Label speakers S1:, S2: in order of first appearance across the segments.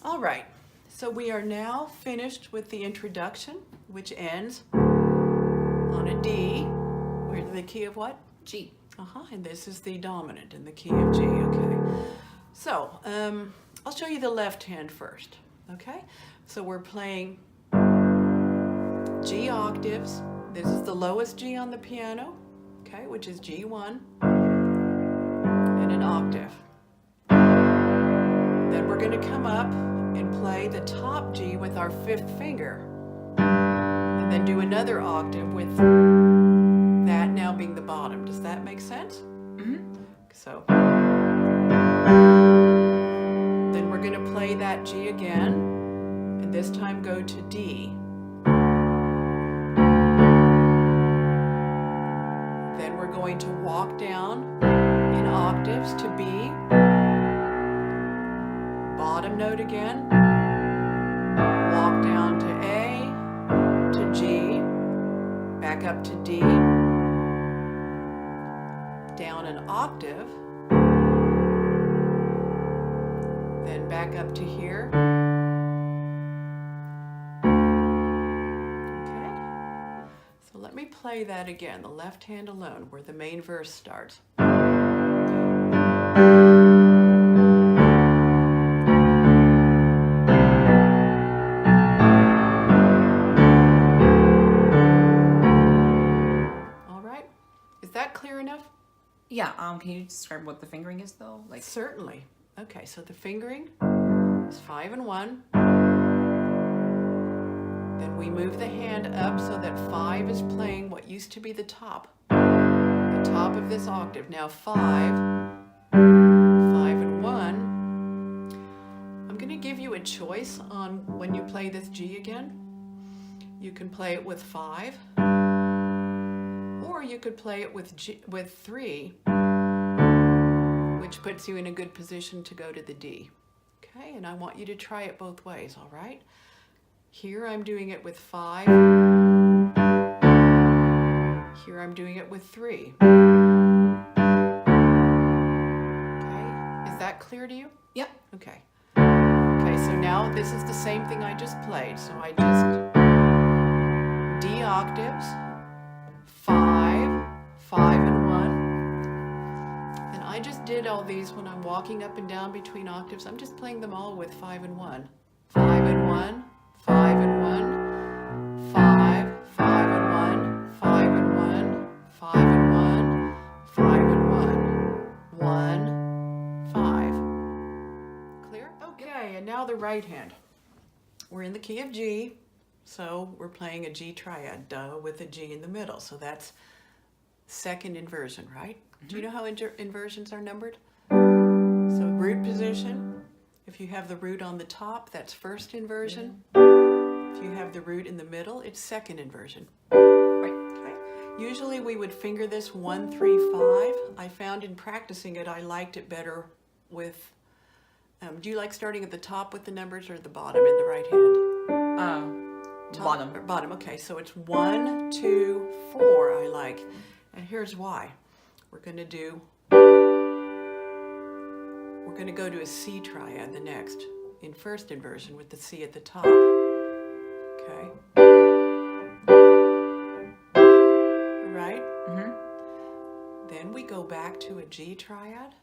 S1: All right, so we are now finished with the introduction, which ends on a D. We're in the key of what?
S2: G.
S1: And this is the dominant in the key of G, okay. So, I'll show you the left hand first, okay? So we're playing G octaves. This is the lowest G on the piano, okay, which is G1, and an octave. Then we're going to come up and play the top G with our fifth finger, and then do another octave with that now being the bottom. Does that make sense?
S2: Mm-hmm.
S1: So then we're going to play that G again, and this time go to D. Then we're going to walk down in octaves to B, bottom note again, walk down to A, to G, back up to D, down an octave, then back up to here. Okay, so let me play that again, the left hand alone, where the main verse starts. All right, is that clear enough?
S2: Yeah, can you describe what the fingering is though? Like
S1: Certainly. Okay, so the fingering is 5 and 1. Then we move the hand up so that 5 is playing what used to be the top of this octave. Now 5 and 1. I'm going to give you a choice on when you play this G again. You can play it with 5, or you could play it with 3, which puts you in a good position to go to the D. Okay, and I want you to try it both ways, all right? Here I'm doing it with 5. Here I'm doing it with 3. Okay, is that clear to you?
S2: Yep.
S1: Okay. Okay, so now this is the same thing I just played. So I just D octaves, 5, 5 and 1. And I just did all these when I'm walking up and down between octaves. I'm just playing them all with 5 and 1. 5 and 1, 5 and 1, 5, 5 and 1, 5 and 1, 5 and 1, 5 and 1, 1, 5. Clear? Okay, and now the right hand. We're in the key of G, so we're playing a G triad, with a G in the middle. So that's second inversion, right? Mm-hmm. Do you know how inversions are numbered? So root position, if you have the root on the top, that's first inversion. If you have the root in the middle, it's second inversion.
S2: Right.
S1: Okay. Usually we would finger this 1, 3, 5. I found in practicing it, I liked it better with, do you like starting at the top with the numbers or the bottom in the right hand? Top,
S2: bottom.
S1: Or bottom, okay, so it's 1, 2, 4 I like. And here's why. We're going to go to a C triad the next, in first inversion with the C at the top. Okay. Right?
S2: Mm-hmm.
S1: Then we go back to a G triad.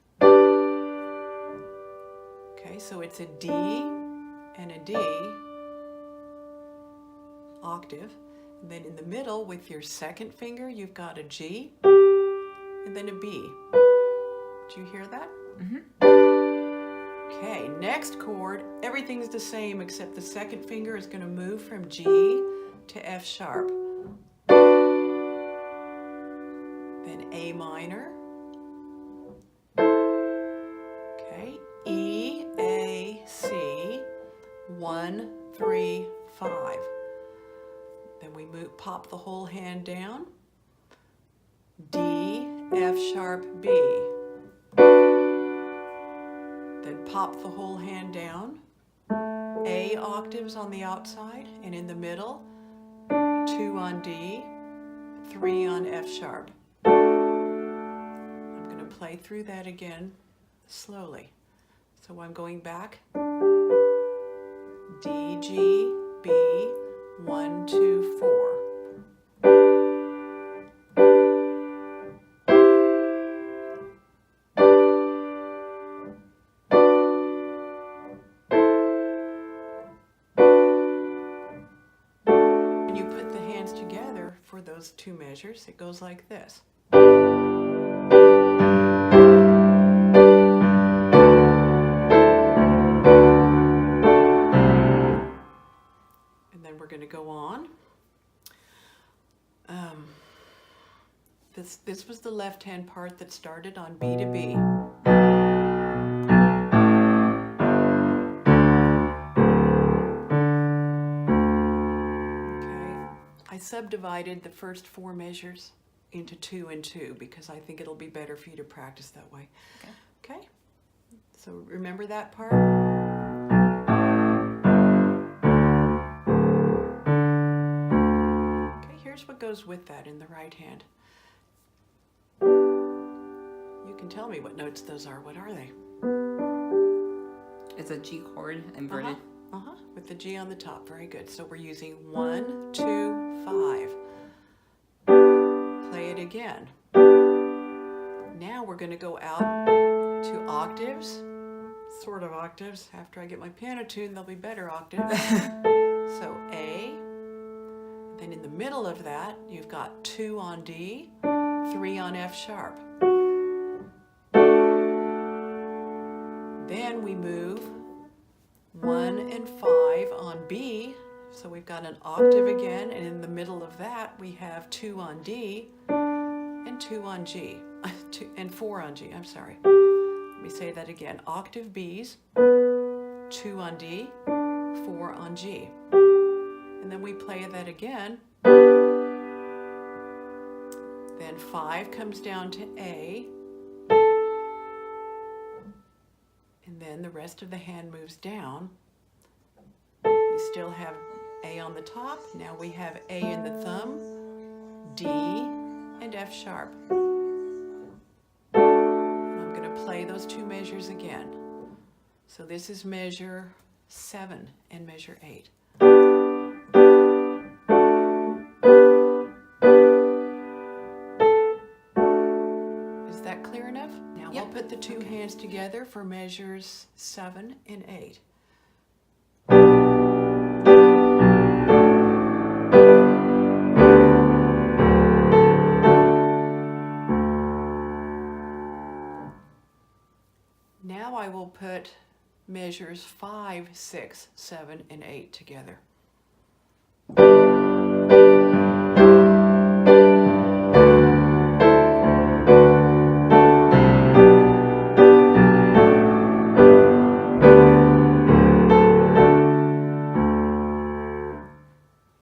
S1: Okay, so it's a D and a D octave. And then in the middle with your second finger, you've got a G and then a B. Do you hear that?
S2: Mm-hmm.
S1: Okay, next chord, everything's the same except the second finger is going to move from G to F sharp. Then A minor. Okay, E, A, C, 1, 3, 5. Then we pop the whole hand down. D, F sharp, B. Then pop the whole hand down. A octaves on the outside, and in the middle, 2 on D, 3 on F sharp. I'm going to play through that again slowly. So I'm going back. G, B, 1, 2, 4. When you put the hands together for those two measures, it goes like this. And then we're going to go on. This was the left-hand part that started on B to B. I subdivided the first 4 measures into 2 and 2 because I think it'll be better for you to practice that way. Okay? So remember that part? Okay, here's what goes with that in the right hand. You can tell me what notes those are. What are they?
S2: It's a G chord inverted.
S1: With the G on the top. Very good. So we're using 1, 2, 5. Play it again. Now we're going to go out to octaves, sort of octaves. After I get my piano tuned, they'll be better octaves. So A, then in the middle of that, you've got 2 on D, 3 on F sharp. Then we move 1 and 5 on B, so we've got an octave again, and in the middle of that we have 2 on D and 2 on G, and 4 on G, I'm sorry. Let me say that again. Octave Bs, 2 on D, 4 on G. And then we play that again. Then 5 comes down to A, and then the rest of the hand moves down. You still have A on the top. Now we have A in the thumb, D, and F sharp. And I'm going to play those 2 measures again. So this is measure 7 and measure 8. Is that clear enough? Now we'll put the 2 hands together for measures 7 and 8. Now I will put measures 5, 6, 7, and 8 together.